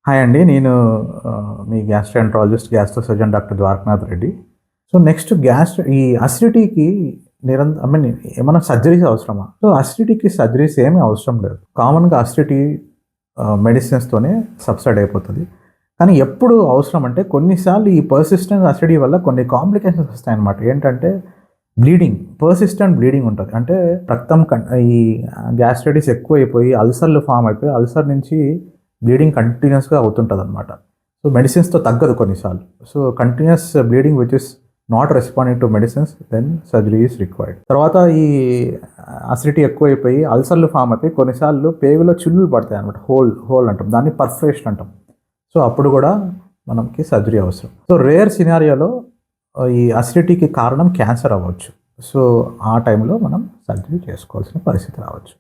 Hi అండి. నేను మీ gastroenterologist, gastro surgeon doctor Dwarakanath Reddy. So, next ఈ అసిడిటీకి ఐ మీన్ ఏమన్నా సర్జరీస్ అవసరమా? సో, అసిడిటీకి సర్జరీస్ ఏమీ అవసరం లేదు. కామన్‌గా అసిడిటీ మెడిసిన్స్‌తోనే సబ్సైడ్ అయిపోతది. కానీ ఎప్పుడు అవసరం అంటే కొన్నిసార్లు ఈ పర్సిస్టెంట్ అసిడిటీ వల్ల కొన్ని కాంప్లికేషన్స్ వస్తాయన్నమాట. ఏంటంటే పర్సిస్టెంట్ బ్లీడింగ్ ఉంటది. అంటే రక్తం ఈ గ్యాస్ట్రైటిస్ ఎక్కువైపోయి అల్సర్‌లు ఫార్మ్ అయిపోయి అల్సర్ నుంచి బ్లీడింగ్ కంటిన్యూస్‌గా అవుతుంటదనమాట. సో, మెడిసిన్స్‌తో తగ్గదు కొన్నిసార్లు. So, continuous bleeding which is not responding to medicines then surgery is required. తర్వాత ఈ అసిడిటీ ఎక్కువైపోయి అల్సర్‌లు ఫార్మ్ అయిపోయి కొన్నిసార్లు పేగులో చిల్లులు పడతాయన్నమాట. హోల్ అంటాం. దాన్ని పర్ఫరేషన్ అంటాం. సో, అప్పుడు కూడా మనకి సర్జరీ అవసరం. సో, రేర్ సినారియోలో ఈ అసిడిటీకి కారణం క్యాన్సర్ అవ్వచ్చు. సో, ఆ టైంలో మనం సర్జరీ చేసుకోవాల్సిన పరిస్థితి రావచ్చు.